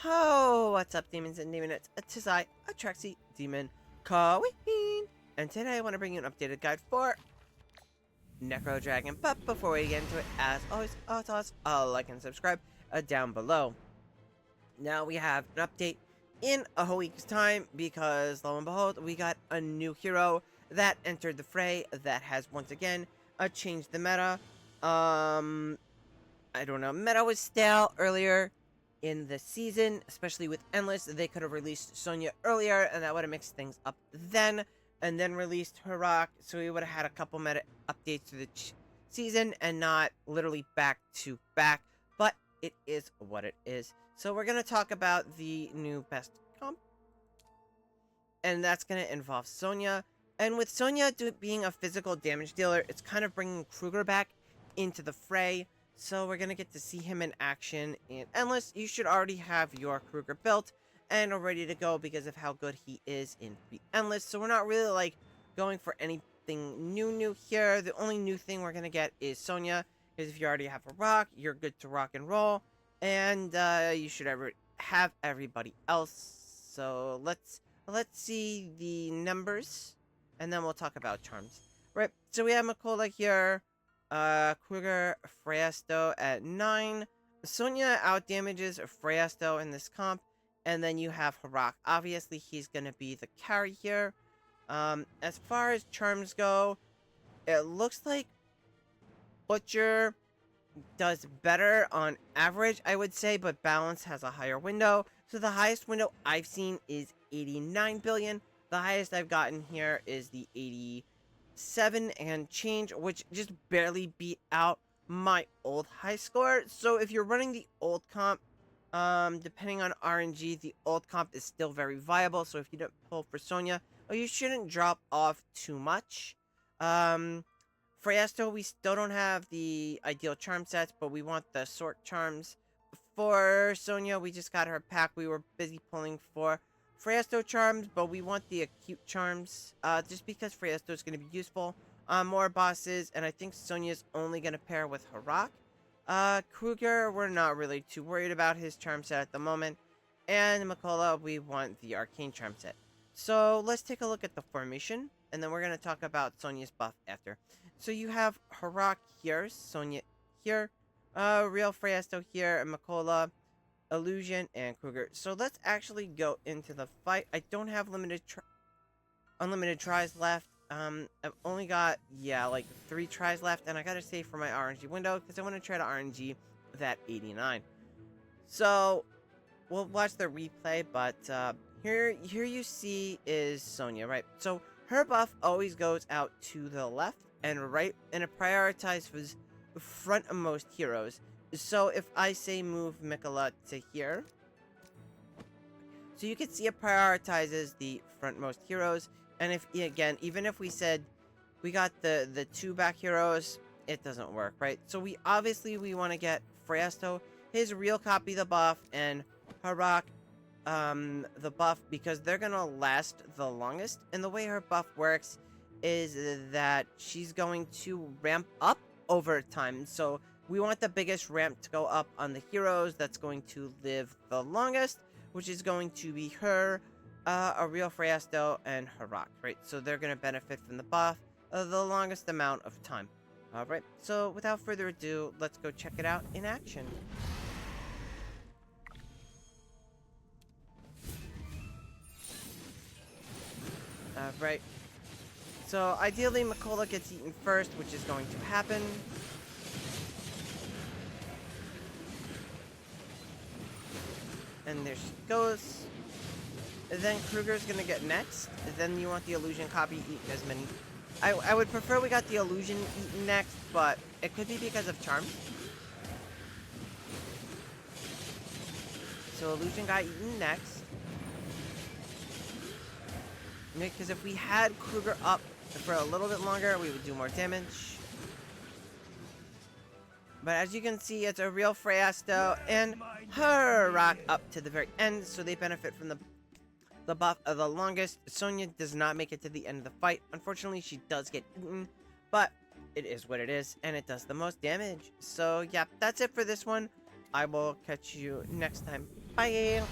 Oh, what's up, demons and demonettes? Tis I, a Trexie demon queen, and today I want to bring you an updated guide for Necrodrakon. But before we get into it, as always, toss a like and subscribe down below. Now we have an update in a week's time because, lo and behold, we got a new hero that entered the fray that has once again changed the meta. I don't know. Meta was stale earlier in the season, especially with Endless. They could have released Sonya earlier, and that would have mixed things up then, and then released Harak, so we would have had a couple meta updates to the season, and not literally back to back, but it is what it is. So we're going to talk about the new best comp, and that's going to involve Sonya. And with Sonya being a physical damage dealer, it's kind of bringing Kruger back into the fray. So we're going to get to see him in action in Endless. You should already have your Kruger built and are ready to go because of how good he is in the Endless. So we're not really like going for anything new here. The only new thing we're going to get is Sonya. Because if you already have a rock, you're good to rock and roll. And you should have everybody else. So let's see the numbers. And then we'll talk about charms. Right, so we have Makola here. Kruger, Freyasto at 9. Sonya outdamages Freyasto in this comp. And then you have Harak. Obviously, he's going to be the carry here. As far as charms go, it looks like Butcher does better on average, I would say, but Balance has a higher window. So the highest window I've seen is 89 billion. The highest I've gotten here is the 87 and change, which just barely beat out my old high score. So if you're running the old comp, depending on RNG, the old comp is still very viable. So if you don't pull for Sonya, you shouldn't drop off too much. Freyasto, we still don't have the ideal charm sets, but we want the sort charms. For Sonya, we just got her pack. We were busy pulling for Freyasto charms, but we want the acute charms, just because Freyasto is going to be useful on more bosses, and I think Sonya's only going to pair with Harak. Kruger, we're not really too worried about his charm set at the moment, and Makola, we want the arcane charm set. So let's take a look at the formation, and then we're going to talk about Sonya's buff after. So you have Harak here, Sonya here, Real Freyasto here, and Makola, Illusion, and Kruger. So let's actually go into the fight. I don't have unlimited tries left. I've only got, like 3 tries left, and I gotta save for my RNG window, because I want to try to RNG that 89. So, we'll watch the replay, but, here you see is Sonya, right? So, her buff always goes out to the left and right, and it prioritizes frontmost heroes. So if I say move Mikola to here, so you can see it prioritizes the frontmost heroes. And if, again, even if we said we got the 2 back heroes, it doesn't work, right? So we want to get Freyasto, his real copy the buff, and Harak the buff, because they're gonna last the longest. And the way her buff works is that she's going to ramp up over time. So we want the biggest ramp to go up on the heroes that's going to live the longest, which is going to be her, a real Freyasto, and Harak, right? So they're going to benefit from the buff the longest amount of time. Alright, so without further ado, let's go check it out in action. Alright. So ideally, Makola gets eaten first, which is going to happen. And there she goes. And then Kruger's gonna get next. And then you want the illusion copy eat as many. I would prefer we got the illusion eaten next, but it could be because of charms. So illusion got eaten next. Because if we had Kruger up for a little bit longer, we would do more damage. But as you can see, it's a real Freyasto and Harak up to the very end, so they benefit from the buff of the longest. Sonya does not make it to the end of the fight. Unfortunately, she does get eaten, but it is what it is, and it does the most damage. So yeah, that's it for this one. I will catch you next time. Bye.